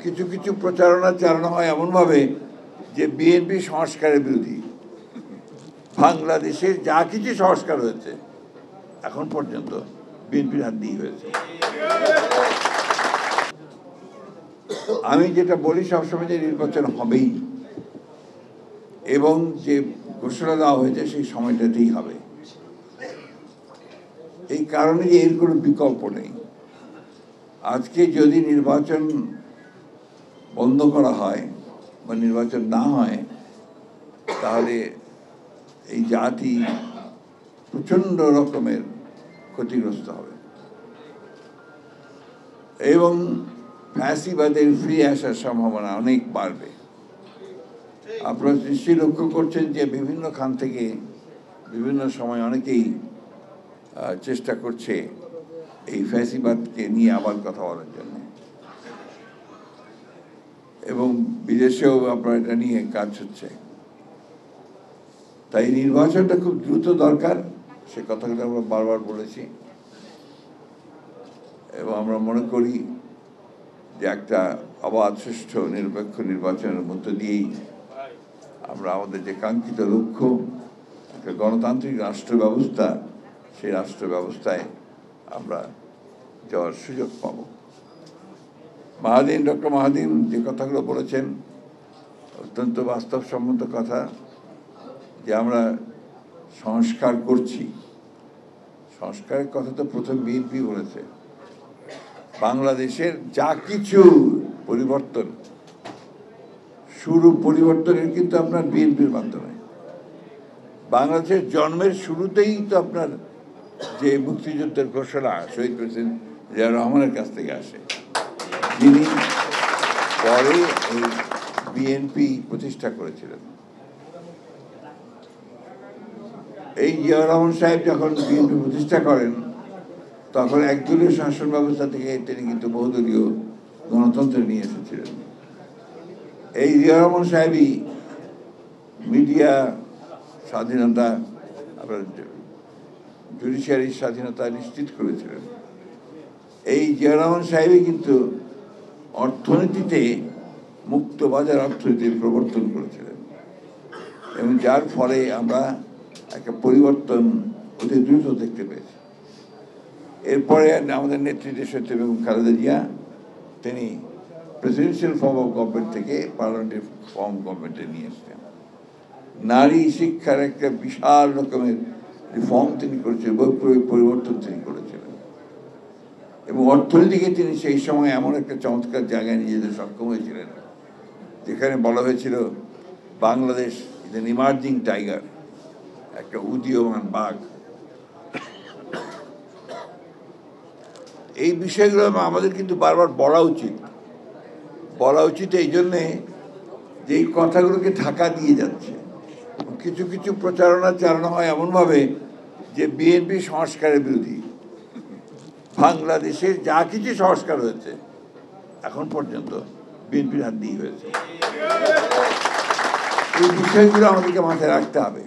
কিছু কিছু প্রচারণা চালানো হয় এমনভাবে যে বিএনপি সংস্কারের বিরোধী। বাংলাদেশের যা কিছু সংস্কার হয়েছে এখন পর্যন্ত বিএনপির হাত দিয়ে হয়েছে। আমি যেটা বলি সবসময় যে নির্বাচন হবেই এবং যে ঘোষণা দেওয়া হয়েছে সেই সময়টাতেই হবে। এই কারণে এর কোনো বিকল্প নেই। আজকে যদি নির্বাচন বন্ধ করা হয় বা নির্বাচন না হয় তাহলে এই জাতি প্রচণ্ড রকমের ক্ষতিগ্রস্ত হবে এবং ফ্যাসিবাদের ফিরে আসার সম্ভাবনা অনেক বাড়বে। আপনারা নিশ্চয়ই লক্ষ্য করছেন যে বিভিন্ন খান থেকে বিভিন্ন সময় অনেকেই চেষ্টা করছে এই ফ্যাসিবাদকে নিয়ে আবার কথা বলার জন্য, এবং বিদেশেও আপনার এটা নিয়ে কাজ হচ্ছে। তাই নির্বাচনটা খুব দ্রুত দরকার, সে কথাগুলো আমরা বারবার বলেছি এবং আমরা মনে করি যে একটা অবাধ সুষ্ঠু নিরপেক্ষ নির্বাচনের মধ্য দিয়েই আমরা আমাদের যে কাঙ্ক্ষিত লক্ষ্য একটা গণতান্ত্রিক রাষ্ট্র ব্যবস্থা, সেই রাষ্ট্র ব্যবস্থায় আমরা যাওয়ার সুযোগ পাব। ডক্টর মাহাদিন যে কথাগুলো বলেছেন অত্যন্ত বাস্তবসম্মত কথা, যে আমরা সংস্কার করছি। সংস্কারের কথা তো প্রথম বিএনপি বলেছে। বাংলাদেশের যা কিছু পরিবর্তন, শুরু পরিবর্তনের কিন্তু আপনার বিএনপির মাধ্যমে। বাংলাদেশের জন্মের শুরুতেই তো আপনার যে মুক্তিযুদ্ধের ঘোষণা শহীদ প্রেসিডেন্ট জিয়া রহমানের কাছ থেকে আসে, যিনি পরে এই বিএনপি প্রতিষ্ঠা করেছিলেন। এই জিয়া রহমান সাহেব যখন বিএনপি প্রতিষ্ঠা করেন তখন একদলীয় শাসন ব্যবস্থা থেকে তিনি কিন্তু বহুদলীয় গণতন্ত্র নিয়ে এসেছিলেন। এই জিয়া রহমান সাহেবই মিডিয়া স্বাধীনতা, আপনার জুডিশিয়ারির স্বাধীনতা নিশ্চিত করেছিলেন। এই জিয়া রহমান সাহেবই কিন্তু অর্থনীতিতে মুক্ত বাজার অর্থনীতির প্রবর্তন করেছিলেন এবং যার ফলে আমরা একটা পরিবর্তন অতি দ্রুত দেখতে পেয়েছি। এরপরে আমাদের নেত্রী দেশনেত্রী বেগম খালেদা জিয়া, তিনি প্রেসিডেন্সিয়াল ফর্ম অফ গভর্নমেন্ট থেকে পার্লামেন্টারি ফর্ম গভর্নমেন্টে নিয়ে এসছেন। নারী শিক্ষার একটা বিশাল রকমের রিফর্ম তিনি করেছিলেন, পরিবর্তন তিনি করেছিলেন এবং অর্থনীতিকে তিনি সেই সময় এমন একটা চমৎকার জায়গায় নিয়ে যেতে সক্ষম হয়েছিলেন যেখানে বলা হয়েছিল Bangladesh is an emerging tiger, একটা উদীয়মান বাঘ। এই বিষয়গুলো আমাদের কিন্তু বারবার বলা উচিত এই জন্যে যে এই কথাগুলোকে ঢাকা দিয়ে যাচ্ছে। কিছু কিছু প্রচারণা চালানো হয় এমনভাবে যে বিএনপি সংস্কারের বিরোধী। বাংলাদেশের যা কিছু সংস্কার হয়েছে এখন পর্যন্ত বিএনপির হাত দিয়ে হয়েছে। এই বিষয়গুলো আমাদেরকে মাথায় রাখতে হবে।